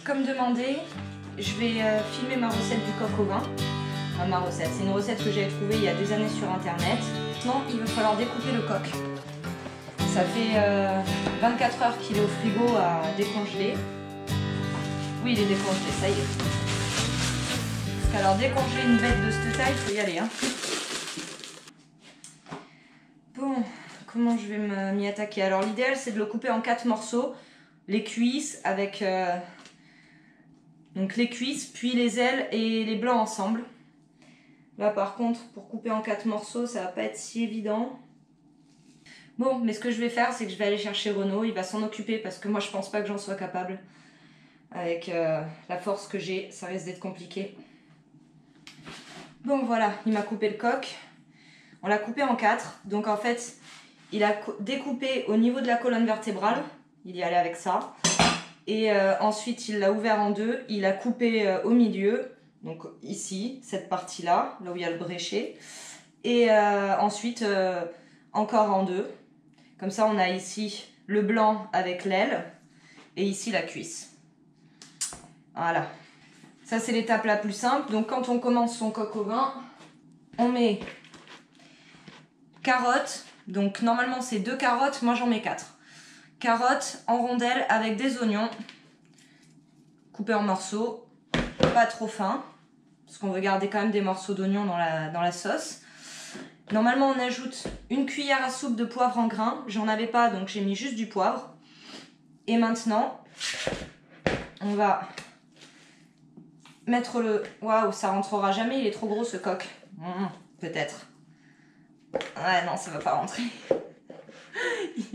comme demandé, je vais filmer ma recette du coq au vin. Enfin, ma recette, c'est une recette que j'ai trouvée il y a des années sur internet. Maintenant, il va falloir découper le coq. Ça fait 24 heures qu'il est au frigo à décongeler. Oui, il est décongelé, ça y est. Parce qu'alors, décongeler une bête de cette taille, il faut y aller. Hein. Bon, comment je vais m'y attaquer? Alors, l'idéal, c'est de le couper en 4 morceaux. Les cuisses avec... donc les cuisses, puis les ailes et les blancs ensemble. Là, par contre, pour couper en 4 morceaux, ça va pas être si évident. Bon, mais ce que je vais faire, c'est que je vais aller chercher Renaud. Il va s'en occuper parce que moi, je pense pas que j'en sois capable. Avec la force que j'ai, ça risque d'être compliqué. Bon, voilà, il m'a coupé le coq. On l'a coupé en 4. Donc, en fait, il a découpé au niveau de la colonne vertébrale. Il y allait avec ça. Et ensuite, il l'a ouvert en 2. Il a coupé au milieu. Donc, ici, cette partie-là, là où il y a le bréchet. Et ensuite, encore en 2. Comme ça, on a ici le blanc avec l'aile et ici la cuisse. Voilà. Ça, c'est l'étape la plus simple. Donc, quand on commence son coq au vin, on met carottes. Donc, normalement, c'est 2 carottes. Moi, j'en mets 4. Carottes en rondelles avec des oignons coupés en morceaux. Pas trop fins, parce qu'on veut garder quand même des morceaux d'oignons dans la sauce. Normalement, on ajoute une cuillère à soupe de poivre en grains. J'en avais pas, donc j'ai mis juste du poivre. Et maintenant, on va mettre le... Waouh, ça rentrera jamais, il est trop gros ce coq. Peut-être. Ouais, non, ça va pas rentrer.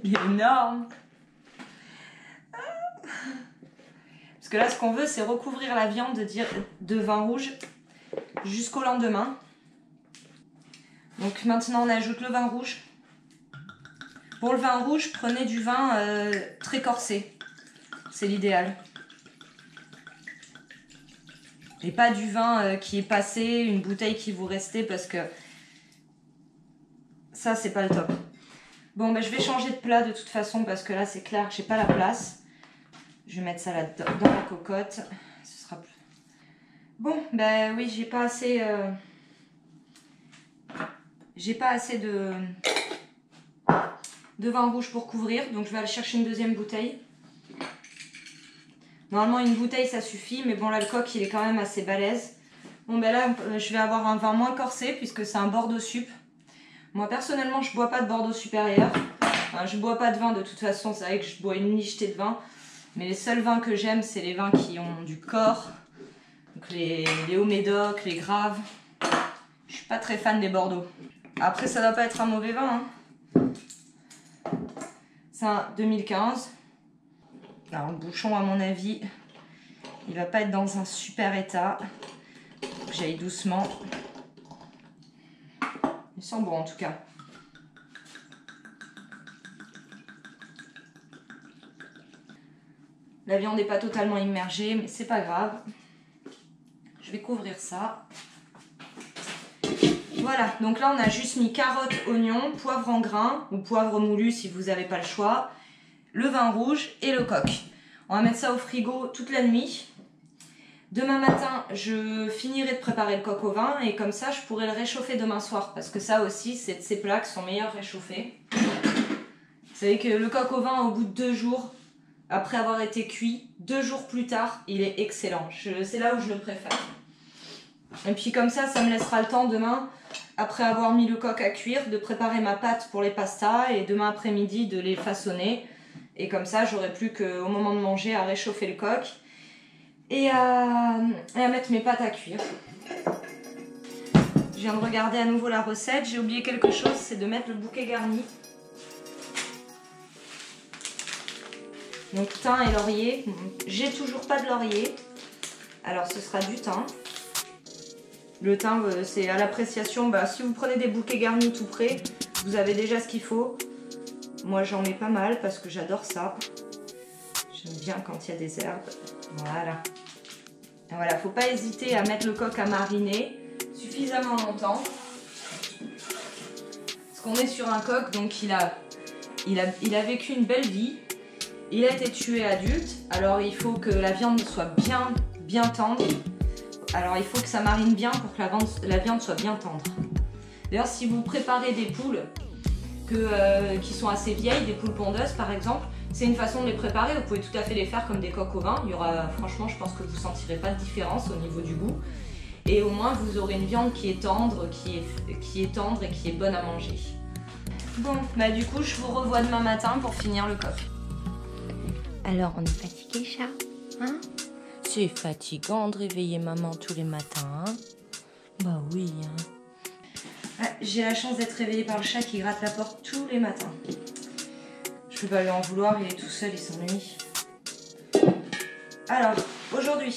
Il est énorme. Parce que là, ce qu'on veut, c'est recouvrir la viande de vin rouge jusqu'au lendemain. Donc maintenant, on ajoute le vin rouge. Pour le vin rouge, prenez du vin très corsé. C'est l'idéal. Et pas du vin qui est passé, une bouteille qui vous restait, parce que ça, c'est pas le top. Bon, ben, je vais changer de plat de toute façon, parce que là, c'est clair que j'ai pas la place. Je vais mettre ça là-dedans, dans la cocotte. Ce sera plus... Bon, ben oui, j'ai pas assez... J'ai pas assez de vin rouge pour couvrir, donc je vais aller chercher une deuxième bouteille. Normalement, une bouteille, ça suffit, mais bon, là, le coq, il est quand même assez balèze. Bon, ben là, je vais avoir un vin moins corsé, puisque c'est un Bordeaux Sup. Moi, personnellement, je bois pas de Bordeaux supérieur. Enfin, je bois pas de vin, de toute façon, c'est vrai que je bois une nichetée de vin. Mais les seuls vins que j'aime, c'est les vins qui ont du corps. Donc les Haut-Médoc, les Graves. Je suis pas très fan des Bordeaux. Après, ça doit pas être un mauvais vin. Hein. C'est un 2015. Alors, le bouchon, à mon avis, il va pas être dans un super état. Faut que j'aille doucement. Il sent bon, en tout cas. La viande n'est pas totalement immergée, mais c'est pas grave. Je vais couvrir ça. Voilà, donc là on a juste mis carottes, oignons, poivre en grains ou poivre moulu si vous n'avez pas le choix, le vin rouge et le coq. On va mettre ça au frigo toute la nuit. Demain matin, je finirai de préparer le coq au vin et comme ça je pourrai le réchauffer demain soir parce que ça aussi, c'est de ces plats qui sont meilleurs réchauffés. Vous savez que le coq au vin, au bout de 2 jours, après avoir été cuit, 2 jours plus tard, il est excellent. C'est là où je le préfère. Et puis comme ça me laissera le temps demain, après avoir mis le coq à cuire, de préparer ma pâte pour les pastas et demain après-midi de les façonner. Et comme ça, j'aurai plus qu'au moment de manger à réchauffer le coq et à mettre mes pâtes à cuire. Je viens de regarder à nouveau la recette. J'ai oublié quelque chose, c'est de mettre le bouquet garni. Donc thym et laurier. J'ai toujours pas de laurier. Alors ce sera du thym. Le thym, c'est à l'appréciation. Si vous prenez des bouquets garnis tout prêts, vous avez déjà ce qu'il faut. Moi, j'en mets pas mal parce que j'adore ça. J'aime bien quand il y a des herbes. Voilà. Et voilà, faut pas hésiter à mettre le coq à mariner suffisamment longtemps. Parce qu'on est sur un coq, donc il a vécu une belle vie. Il a été tué adulte, alors il faut que la viande soit bien tendre. Alors il faut que ça marine bien pour que la viande soit bien tendre. D'ailleurs, si vous préparez des poules qui sont assez vieilles, des poules pondeuses par exemple, c'est une façon de les préparer. Vous pouvez tout à fait les faire comme des coqs au vin. Il y aura, franchement, je pense que vous ne sentirez pas de différence au niveau du goût. Et au moins, vous aurez une viande qui est tendre, qui est tendre et qui est bonne à manger. Bon, bah du coup, je vous revois demain matin pour finir le coq. Alors, on est fatigué, chat, hein? C'est fatigant de réveiller maman tous les matins, hein? Bah oui, hein. Ah, j'ai la chance d'être réveillée par le chat qui gratte la porte tous les matins. Je peux pas lui en vouloir, il est tout seul, il s'ennuie. Alors, aujourd'hui,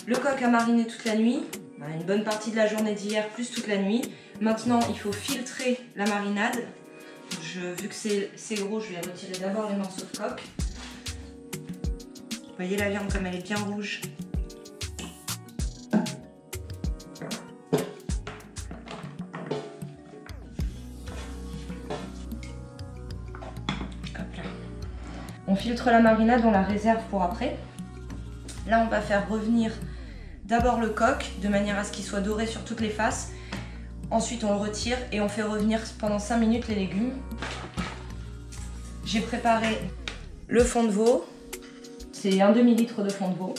le coq a mariné toute la nuit, une bonne partie de la journée d'hier plus toute la nuit. Maintenant, il faut filtrer la marinade. Vu que c'est gros, je vais retirer d'abord les morceaux de coq. Vous voyez la viande comme elle est bien rouge. On filtre la marinade, on la réserve pour après. Là, on va faire revenir d'abord le coq de manière à ce qu'il soit doré sur toutes les faces. Ensuite, on le retire et on fait revenir pendant 5 minutes les légumes. J'ai préparé le fond de veau. C'est un demi-litre de fond de veau.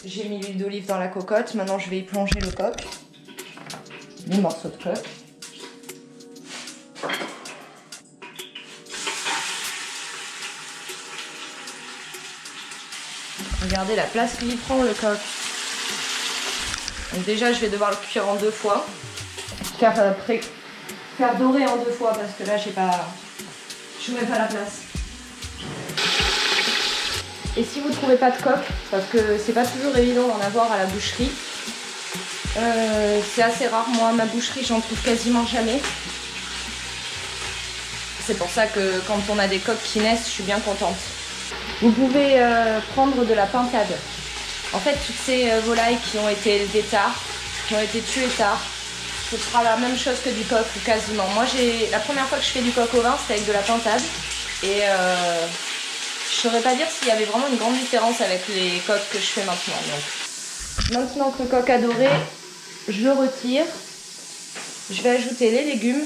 J'ai mis l'huile d'olive dans la cocotte. Maintenant, je vais y plonger le coq. Les morceaux de coq. Regardez la place qu'il y prend, le coq. Donc déjà, je vais devoir le cuire en 2 fois. Faire dorer en 2 fois parce que là, je n'aurai pas la place. Et si vous ne trouvez pas de coq, parce que c'est pas toujours évident d'en avoir à la boucherie, c'est assez rare. Moi, à ma boucherie, j'en trouve quasiment jamais. C'est pour ça que quand on a des coqs qui naissent, je suis bien contente. Vous pouvez prendre de la pintade. En fait, toutes ces volailles qui ont été élevées tard, qui ont été tuées tard, ce sera la même chose que du coq ou quasiment. Moi, la première fois que je fais du coq au vin, c'était avec de la pintade. Et je ne saurais pas dire s'il y avait vraiment une grande différence avec les coqs que je fais maintenant. Donc, maintenant que le coq a doré, je le retire. Je vais ajouter les légumes.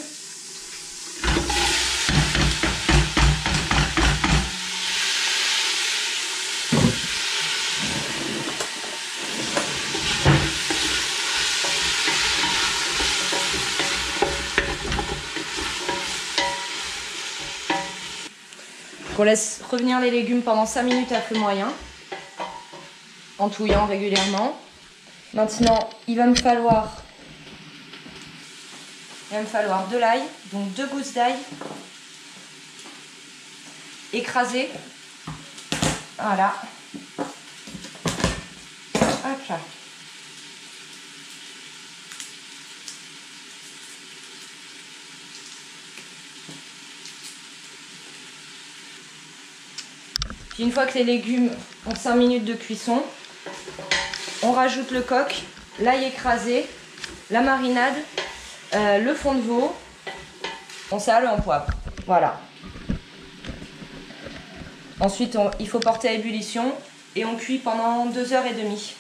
On laisse revenir les légumes pendant 5 minutes à feu moyen, en touillant régulièrement. Maintenant, il va me falloir de l'ail, donc 2 gousses d'ail écrasées. Voilà. Hop là. Puis une fois que les légumes ont 5 minutes de cuisson, on rajoute le coq, l'ail écrasé, la marinade, le fond de veau, on sale, on poivre. Voilà. Ensuite, il faut porter à ébullition et on cuit pendant 2h30.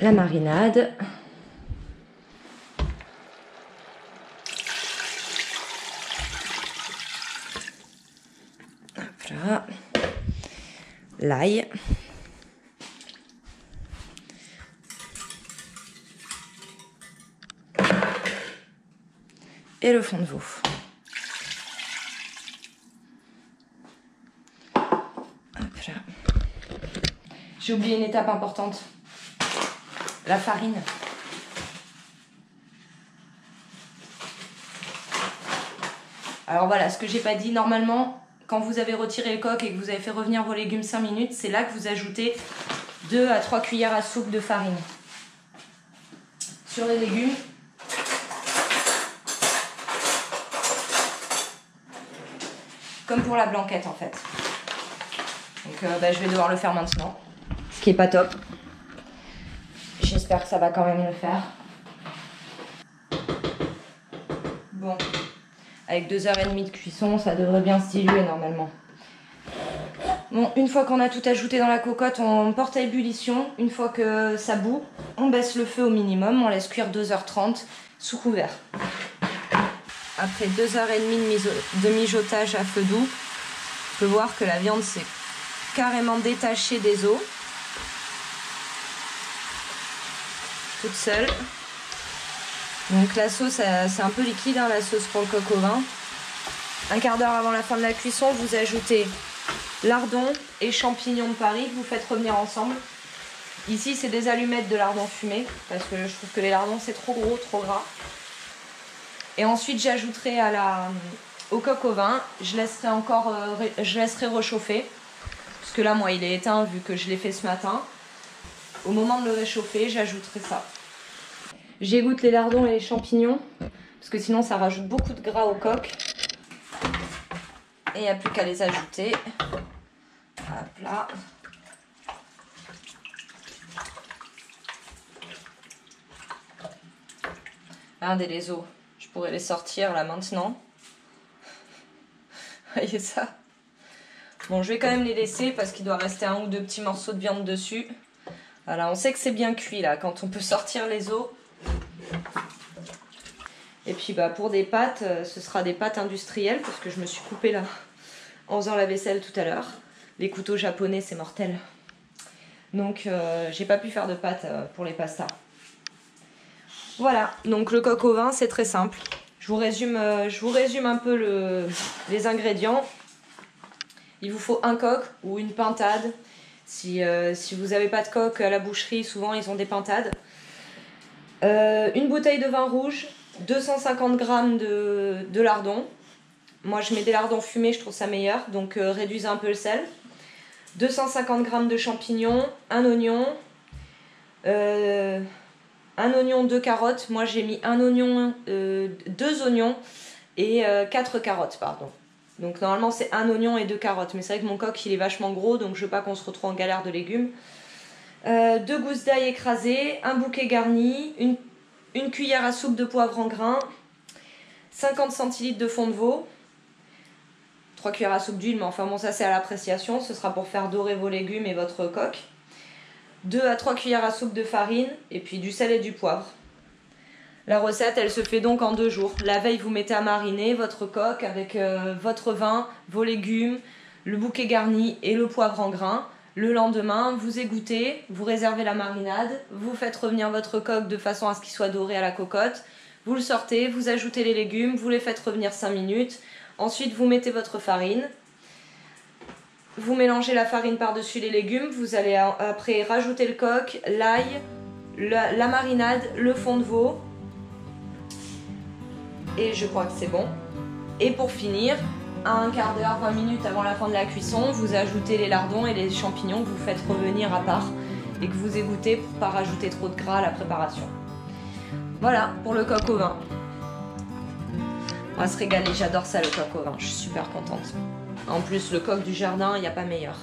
La marinade. Voilà. L'ail. Et le fond de veau. J'ai oublié une étape importante. La farine. Alors voilà, ce que j'ai pas dit, normalement, quand vous avez retiré le coq et que vous avez fait revenir vos légumes 5 minutes, c'est là que vous ajoutez 2 à 3 cuillères à soupe de farine sur les légumes. comme pour la blanquette en fait. Donc je vais devoir le faire maintenant, ce qui est pas top. J'espère que ça va quand même le faire. Bon, avec 2h30 de cuisson, ça devrait bien se diluer normalement. Bon, une fois qu'on a tout ajouté dans la cocotte, on porte à ébullition. Une fois que ça bout, on baisse le feu au minimum, on laisse cuire 2h30 sous couvert. Après 2h30 de mijotage à feu doux, on peut voir que la viande s'est carrément détachée des os. Toute seule. Donc la sauce, c'est un peu liquide, hein, la sauce pour le coq au vin. Un quart d'heure avant la fin de la cuisson, vous ajoutez lardons et champignons de Paris que vous faites revenir ensemble. Ici, c'est des allumettes de lardons fumés parce que je trouve que les lardons, c'est trop gros, trop gras. Et ensuite, j'ajouterai au coq au vin. Je laisserai réchauffer. Parce que là, moi, il est éteint vu que je l'ai fait ce matin. Au moment de le réchauffer, j'ajouterai ça. J'égoutte les lardons et les champignons parce que sinon, ça rajoute beaucoup de gras au coq. Et il n'y a plus qu'à les ajouter. Hop là. Regardez les os. Je pourrais les sortir là maintenant. Voyez ça? Bon, je vais quand même les laisser parce qu'il doit rester 1 ou 2 petits morceaux de viande dessus. Voilà, on sait que c'est bien cuit là quand on peut sortir les os. Et puis pour des pâtes, ce sera des pâtes industrielles parce que je me suis coupée là en faisant la vaisselle tout à l'heure. Les couteaux japonais, c'est mortel. Donc j'ai pas pu faire de pâtes pour les pastas. Voilà, donc le coq au vin, c'est très simple. Je vous résume un peu les ingrédients. Il vous faut un coq ou une pintade. Si vous n'avez pas de coq à la boucherie, souvent ils ont des pintades. Une bouteille de vin rouge, 250 g de lardons. Moi je mets des lardons fumés, je trouve ça meilleur, donc réduisez un peu le sel. 250 g de champignons, un oignon, 2 carottes. Moi j'ai mis 2 oignons et 4 carottes, pardon. Donc normalement c'est 1 oignon et 2 carottes, mais c'est vrai que mon coq il est vachement gros, donc je veux pas qu'on se retrouve en galère de légumes. 2 gousses d'ail écrasées, un bouquet garni, une cuillère à soupe de poivre en grains, 50 centilitres de fond de veau, 3 cuillères à soupe d'huile, mais enfin bon ça c'est à l'appréciation, ce sera pour faire dorer vos légumes et votre coq. 2 à 3 cuillères à soupe de farine, et puis du sel et du poivre. La recette, elle se fait donc en 2 jours. La veille, vous mettez à mariner votre coq avec votre vin, vos légumes, le bouquet garni et le poivre en grains. Le lendemain, vous égouttez, vous réservez la marinade, vous faites revenir votre coq de façon à ce qu'il soit doré à la cocotte. Vous le sortez, vous ajoutez les légumes, vous les faites revenir 5 minutes. Ensuite, vous mettez votre farine. Vous mélangez la farine par-dessus les légumes. Vous allez après rajouter le coq, l'ail, la marinade, le fond de veau. Et je crois que c'est bon. Et pour finir, à un quart d'heure, 20 minutes avant la fin de la cuisson, vous ajoutez les lardons et les champignons que vous faites revenir à part et que vous égouttez pour ne pas rajouter trop de gras à la préparation. Voilà pour le coq au vin. On va se régaler, j'adore ça le coq au vin, je suis super contente. En plus le coq du jardin, il n'y a pas meilleur.